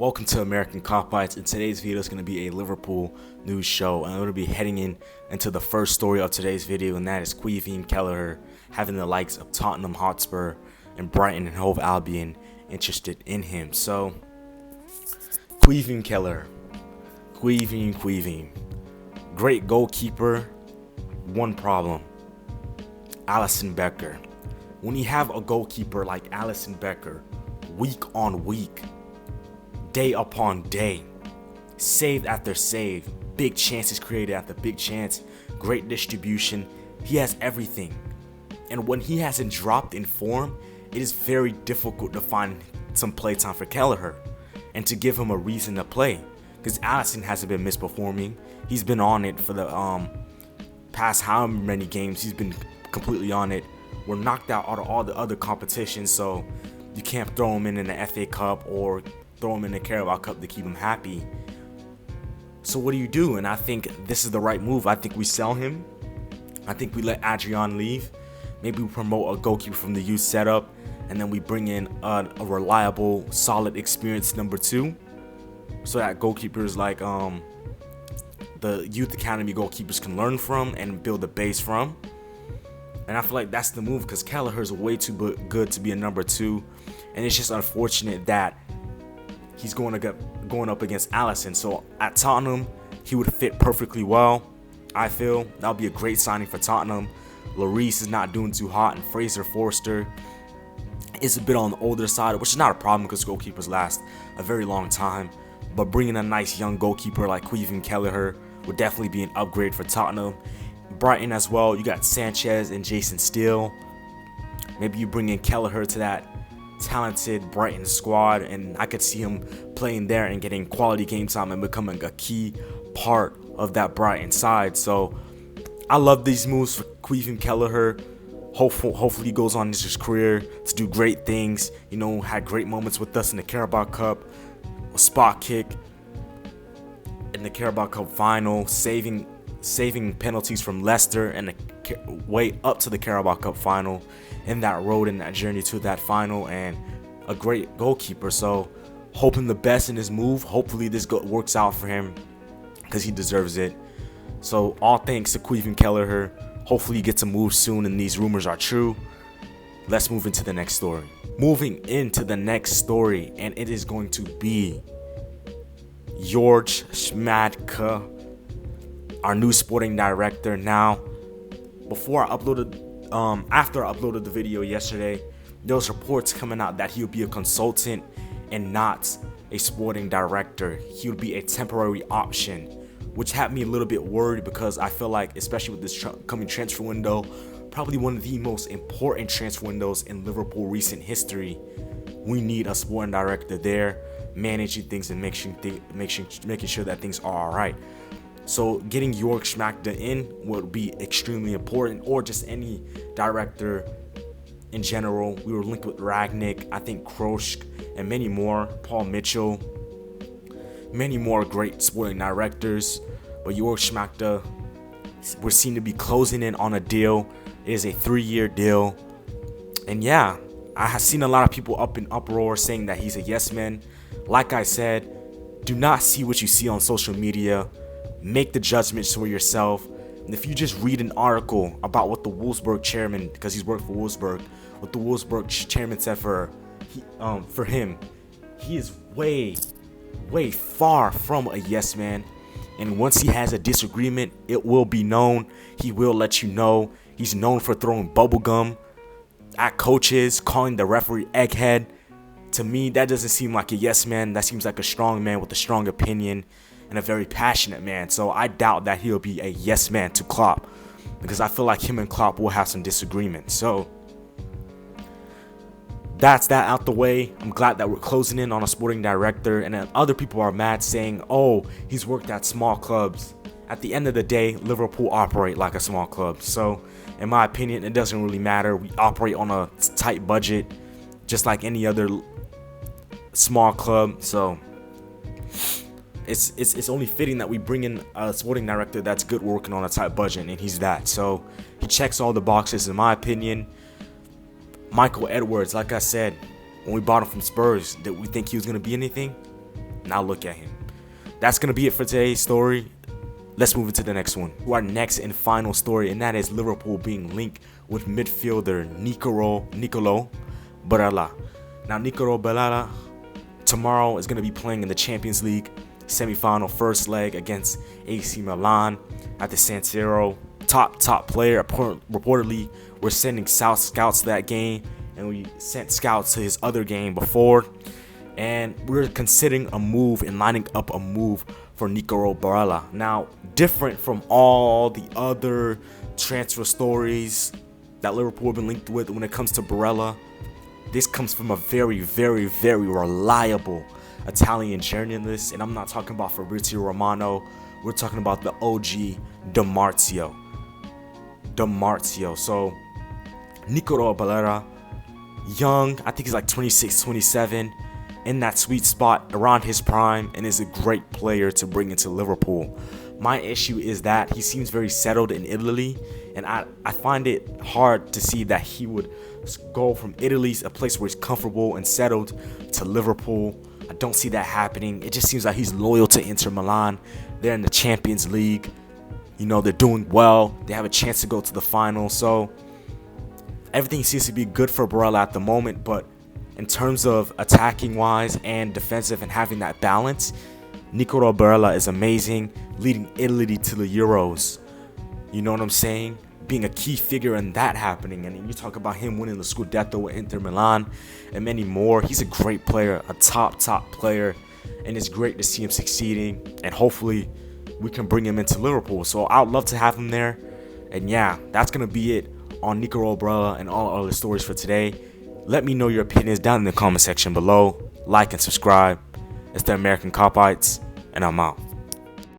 Welcome to American Cop Bites, and today's video is going to be a Liverpool news show, and I'm going to be heading into the first story of today's video, and that is Eman Kelleher having the likes of Tottenham Hotspur and Brighton and Hove Albion interested in him. So, Eman Kelleher, great goalkeeper, one problem: Alisson Becker. When you have a goalkeeper like Alisson Becker, week on week, day upon day, save after save, big chances created after big chance, great distribution, he has everything. And when he hasn't dropped in form, it is very difficult to find some playtime for Kelleher and to give him a reason to play, because Alisson hasn't been misperforming. He's been on it for the past how many games. He's been completely on it. We're knocked out of all the other competitions, so you can't throw him in the FA Cup or throw him in the Carabao Cup to keep him happy. So what do you do? And I think this is the right move. I think we sell him. I think we let Adrian leave. Maybe we promote a goalkeeper from the youth setup, and then we bring in a reliable, solid, experienced number two, so that goalkeepers like the youth academy goalkeepers can learn from and build a base from. And I feel like that's the move, because Kelleher is way too good to be a number two, and it's just unfortunate that he's going up against Alisson. So at Tottenham, he would fit perfectly well. I feel that would be a great signing for Tottenham. Lloris is not doing too hot, and Fraser Forster is a bit on the older side, which is not a problem because goalkeepers last a very long time. But bringing a nice young goalkeeper like Eman Kelleher would definitely be an upgrade for Tottenham. Brighton as well, you got Sanchez and Jason Steele. Maybe you bring in Kelleher to that talented Brighton squad, and I could see him playing there and getting quality game time and becoming a key part of that Brighton side. So I love these moves for Eman Kelleher. Hopefully he goes on in his career to do great things. You know, had great moments with us in the Carabao Cup, a spot kick in the Carabao Cup final, saving penalties from Leicester and the way up to the Carabao Cup final, in that road and that journey to that final, and a great goalkeeper. So hoping the best in his move. Hopefully this works out for him, because he deserves it. So all thanks to Eman Kelleher. Hopefully he gets a move soon and these rumors are true. Let's move into the next story. Moving into the next story, and it is going to be George Schmadtke, our new sporting director. Now, after I uploaded the video yesterday, there was reports coming out that he would be a consultant and not a sporting director. He would be a temporary option, which had me a little bit worried, because I feel like, especially with this coming transfer window, probably one of the most important transfer windows in Liverpool recent history, we need a sporting director there, managing things and making sure that things are all right. So getting Georg Schmadtke in would be extremely important, or just any director in general. We were linked with Ragnick, I think Krosk, and many more, Paul Mitchell, many more great sporting directors. But Georg Schmadtke, we're seen to be closing in on a deal. It is a 3-year deal. And yeah, I have seen a lot of people up in uproar saying that he's a yes man. Like I said, do not see what you see on social media. Make the judgments for yourself. And if you just read an article about what the Wolfsburg chairman, because he's worked for Wolfsburg, what the Wolfsburg chairman said for him, he is way far from a yes man. And once he has a disagreement, it will be known. He will let you know. He's known for throwing bubblegum at coaches, calling the referee egghead. To me, that doesn't seem like a yes man. That seems like a strong man with a strong opinion and a very passionate man. So I doubt that he'll be a yes man to Klopp, because I feel like him and Klopp will have some disagreement. So that's that out the way. I'm glad that we're closing in on a sporting director. And then other people are mad, saying, oh, he's worked at small clubs. At the end of the day, Liverpool operate like a small club. So in my opinion, it doesn't really matter. We operate on a tight budget, just like any other small club. So it's only fitting that we bring in a sporting director that's good working on a tight budget, and he's that. So he checks all the boxes in my opinion. Michael Edwards, like I said, when we bought him from Spurs, did we think he was going to be anything? Now look at him. That's going to be it for today's story. Let's move into the next one. To our next and final story, and that is Liverpool being linked with midfielder Nicolo Barella. Now, Nicolo Barella tomorrow is going to be playing in the Champions League semi-final first leg against AC Milan at the San Siro. Top player. Reportedly, we're sending scouts to that game, and we sent scouts to his other game before. And we're considering a move and lining up a move for Nicolo Barella. Now, different from all the other transfer stories that Liverpool have been linked with when it comes to Barella, this comes from a very, very, very reliable Italian journalist. And I'm not talking about Fabrizio Romano. We're talking about the OG DiMarzio. So, Nicolo Barella, young, I think he's like 26, 27, in that sweet spot around his prime, and is a great player to bring into Liverpool. My issue is that he seems very settled in Italy, and I find it hard to see that he would go from Italy, a place where he's comfortable and settled, to Liverpool. I don't see that happening. It just seems like he's loyal to Inter Milan. They're in the Champions League. You know, they're doing well. They have a chance to go to the final. So everything seems to be good for Barella at the moment, but in terms of attacking wise and defensive and having that balance, Nicolo Barella is amazing, leading Italy to the Euros. You know what I'm saying? Being a key figure in that happening. And you talk about him winning the Scudetto with Inter Milan and many more. He's a great player, a top player, and it's great to see him succeeding. And hopefully we can bring him into Liverpool. So I'd love to have him there. And yeah, that's going to be it on Nicolo Barella and all other stories for today. Let me know your opinions down in the comment section below. Like and subscribe. It's the American Copites, and I'm out.